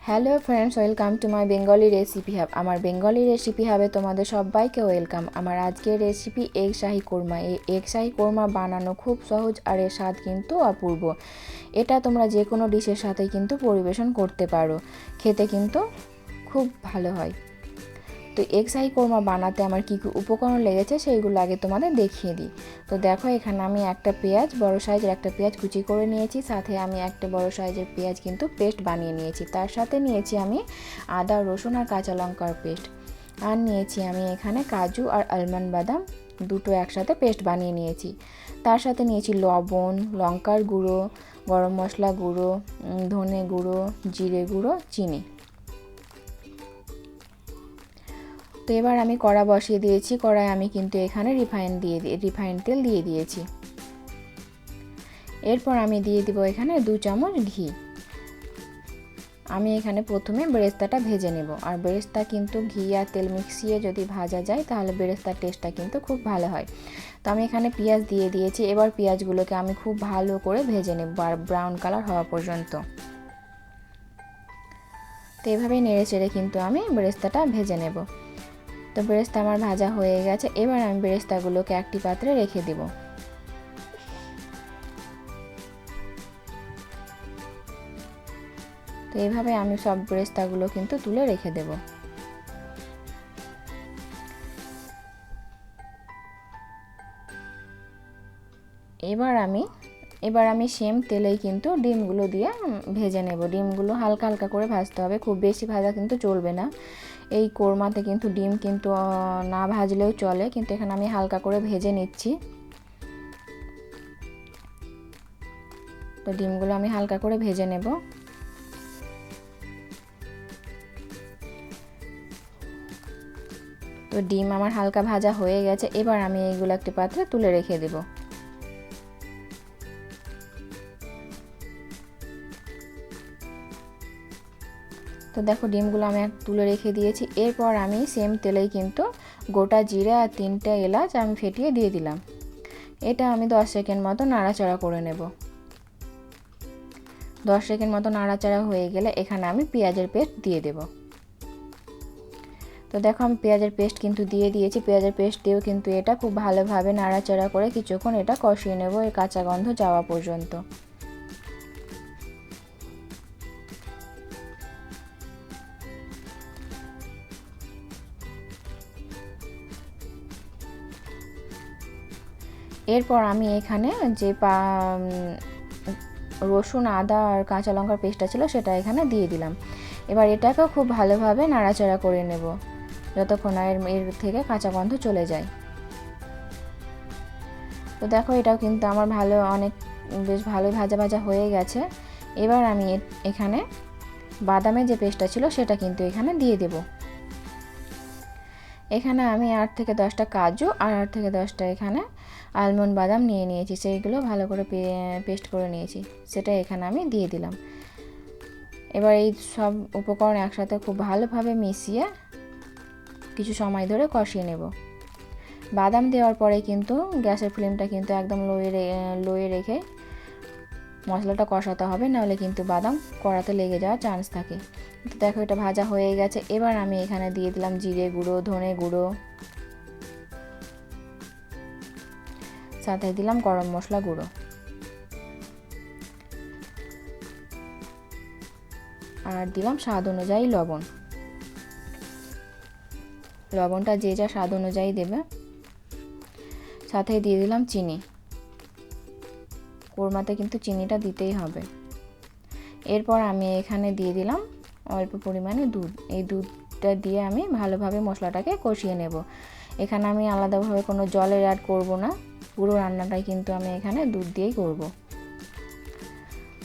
Hello friends, welcome to my Bengali recipe hub. আমার Bengali recipe হাবে তোমাদের সবাইকে ওয়েলকাম। আমার আজকের রেসিপি এগ শাহি কোরমা। এই এগ শাহি কোরমা বানানো খুব সহজ আর এর স্বাদ কিন্তু অপূর্ব। এটা তোমরা যে কোনো ডিশের সাথেই কিন্তু পরিবেশন করতে পারো, খেতে কিন্তু খুব ভালো হয়। তো এগ শাহি কোরমা বানাতে আমার কী কী উপকরণ লেগেছে সেইগুলো আগে তোমাদের দেখিয়ে দিই। তো দেখো, এখানে আমি একটা পেঁয়াজ, বড় সাইজের একটা পেঁয়াজ কুচি করে নিয়েছি। সাথে আমি একটা বড় সাইজের পেঁয়াজ কিন্তু পেস্ট বানিয়ে নিয়েছি। তার সাথে নিয়েছি আমি আদা, রসুন আর কাঁচা লঙ্কার পেস্ট। আর নিয়েছি আমি এখানে কাজু আর আলমন্ড বাদাম, দুটো একসাথে পেস্ট বানিয়ে নিয়েছি। তার সাথে নিয়েছি লবণ, লঙ্কার গুঁড়ো, গরম মশলা গুঁড়ো, ধনে গুঁড়ো, জিরে গুঁড়ো, চিনি। তো এবার আমি কড়া বসিয়ে দিয়েছি। কড়ায় আমি কিন্তু এখানে রিফাইন তেল দিয়ে দিয়েছি। এরপর আমি দিয়ে দিব এখানে 2 চামচ ঘি। আমি এখানে প্রথমে বেরেস্তাটা ভেজে নেব। আর বেরেস্তা কিন্তু ঘি আর তেল মিশিয়ে যদি ভাজা যায় তাহলে বেরেস্তার টেস্টটা কিন্তু খুব ভালো হয়। তো আমি এখানে পেঁয়াজ দিয়ে দিয়েছি। এবার পেঁয়াজগুলোকে আমি খুব ভালো করে ভেজে নেব আর ব্রাউন কালার হওয়া পর্যন্ত। তো এইভাবেই নেড়ে চেড়ে কিন্তু আমি বেরেস্তাটা ভেজে নেব। তো বেরেস্তা আমার ভাজা হয়ে গেছে। এবার আমি বেরেস্তাগুলোকে একটি পাত্রে রেখে দেব। তো এইভাবে আমি সব বেরেস্তাগুলো কিন্তু তুলে রেখে দেব। এবার আমি সেম তেলেই কিন্তু ডিমগুলো দিয়ে ভেজে নেব। ডিমগুলো হালকা হালকা করে ভাজতে হবে, খুব বেশি ভাজা কিন্তু চলবে না। এই কোরমাতে কিন্তু ডিম কিন্তু না ভাজলেও চলে, কিন্তু এখানে আমি হালকা করে ভেজে নিচ্ছি। তো ডিমগুলো আমি হালকা করে ভেজে নেব। তো ডিম আমার হালকা ভাজা হয়ে গেছে। এবার আমি এইগুলো একটি পাত্রে তুলে রেখে দেব। তো দেখো, ডিমগুলো আমি তুলে রেখে দিয়েছি। এরপর আমি সেম তেলেই কিন্তু গোটা জিরে আর 3টে এলাচ আমি ফেটিয়ে দিয়ে দিলাম। এটা আমি 10 সেকেন্ড মতো নাড়াচাড়া করে নেব। 10 সেকেন্ড মতো নাড়াচাড়া হয়ে গেলে এখানে আমি পেঁয়াজের পেস্ট দিয়ে দেব। তো দেখো, আমি পেঁয়াজের পেস্ট কিন্তু দিয়ে দিয়েছি। পেঁয়াজের পেস্ট দিয়েও কিন্তু এটা খুব ভালোভাবে নাড়াচাড়া করে কিছুক্ষণ এটা কষিয়ে নেব, এর কাঁচা গন্ধ যাওয়া পর্যন্ত। এরপর আমি এখানে যে রসুন, আদা আর কাঁচা লঙ্কার পেস্টটা ছিল সেটা এখানে দিয়ে দিলাম। এবার এটাকেও খুব ভালোভাবে নাড়াচাড়া করে নেব যতক্ষণ না এর থেকে কাঁচা গন্ধ চলে যায়। তো দেখো, এটাও কিন্তু আমার বেশ ভালো ভাজা ভাজা হয়ে গেছে। এবার আমি এখানে বাদামের যে পেস্টটা ছিল সেটা কিন্তু এখানে দিয়ে দেব। এখানে আমি 8 থেকে 10টা কাজু আর 8 থেকে 10টা এখানে আলমন্ড বাদাম নিয়ে নিয়েছি, সেইগুলো ভালো করে পেস্ট করে নিয়েছি, সেটা এখানে আমি দিয়ে দিলাম। এবার এই সব উপকরণ একসাথে খুব ভালোভাবে মিশিয়ে কিছু সময় ধরে কষিয়ে নেব। বাদাম দেওয়ার পরে কিন্তু গ্যাসের ফ্লেমটা কিন্তু একদম লোয়ে রেখে মশলাটা কষাতে হবে, নাহলে কিন্তু বাদাম কড়াতে লেগে যাওয়ার চান্স থাকে। তো দেখো, এটা ভাজা হয়ে গেছে। এবার আমি এখানে দিয়ে দিলাম জিরে গুঁড়ো, ধনে গুঁড়ো, সাথে দিলাম গরম মশলা গুঁড়ো আর দিলাম স্বাদ অনুযায়ী লবণ। লবণটা যে যা স্বাদ অনুযায়ী দেবে। সাথে দিয়ে দিলাম চিনি। কোরমাতে কিন্তু চিনিটা দিতেই হবে। এরপর আমি এখানে দিয়ে দিলাম অল্প পরিমাণে দুধ। এই দুধটা দিয়ে আমি ভালোভাবে মশলাটাকে কষিয়ে নেব। এখানে আমি আলাদাভাবে কোনো জলের অ্যাড করব না, পুরো রান্নাটাই কিন্তু আমি এখানে দুধ দিয়েই করব।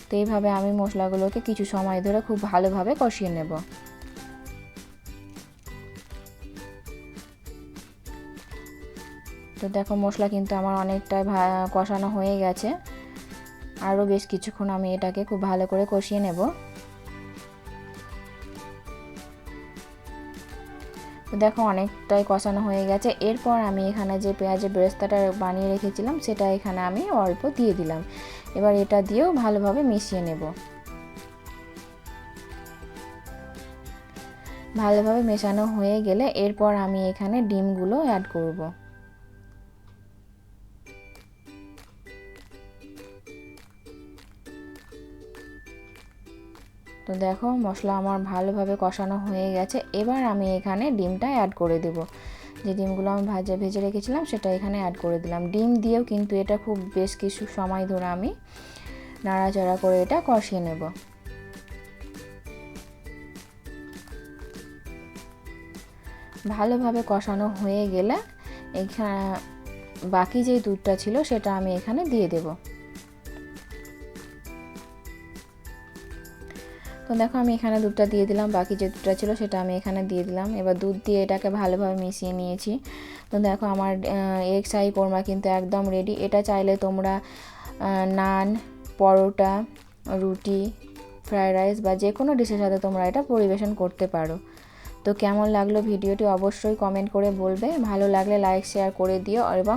তো এইভাবে আমি মশলাগুলোকে কিছু সময় ধরে খুব ভালোভাবে কষিয়ে নেব। তো দেখো, মশলা কিন্তু আমার অনেকটাই কষানো হয়ে গেছে। আরও বেশ কিছুক্ষণ আমি এটাকে খুব ভালো করে কষিয়ে নেব। তো দেখো, অনেকটাই কষানো হয়ে গেছে। এরপর আমি এখানে যে পেঁয়াজের বেরেস্তাটা বানিয়ে রেখেছিলাম সেটা এখানে আমি অল্প দিয়ে দিলাম। এবার এটা দিয়েও ভালোভাবে মিশিয়ে নেব। ভালোভাবে মেশানো হয়ে গেলে এরপর আমি এখানে ডিমগুলো অ্যাড করব। তো দেখো মশলা আমার ভালোভাবে কষানো হয়ে গেছে। এবার আমি এখানে ডিমটা অ্যাড করে দেব। যে ডিমগুলো আমি ভেজে রেখেছিলাম সেটা এখানে অ্যাড করে দিলাম। ডিম দিয়েও কিন্তু এটা খুব বেশ কিছু সময় ধরে আমি নাড়াচাড়া করে এটা কষিয়ে নেব। ভালোভাবে কষানো হয়ে গেলে এখানে বাকি যে দুধটা ছিল সেটা আমি এখানে দিয়ে দেব। তো দেখো আমি এখানে দুধটা দিয়ে দিলাম, বাকি যে দুধটা ছিল সেটা আমি এখানে দিয়ে দিলাম। এবার দুধ দিয়ে এটাকে ভালোভাবে মিশিয়ে নিয়েছি। তো দেখো আমার এগ শাহি কোরমা কিন্তু একদম রেডি। এটা চাইলে তোমরা নান, পরোটা, রুটি, ফ্রায়েড রাইস বা যে কোনো ডিশের সাথে তোমরা এটা পরিবেশন করতে পারো। তো কেমন লাগলো ভিডিওটি অবশ্যই কমেন্ট করে বলবে। ভালো লাগলে লাইক শেয়ার করে দিও এবং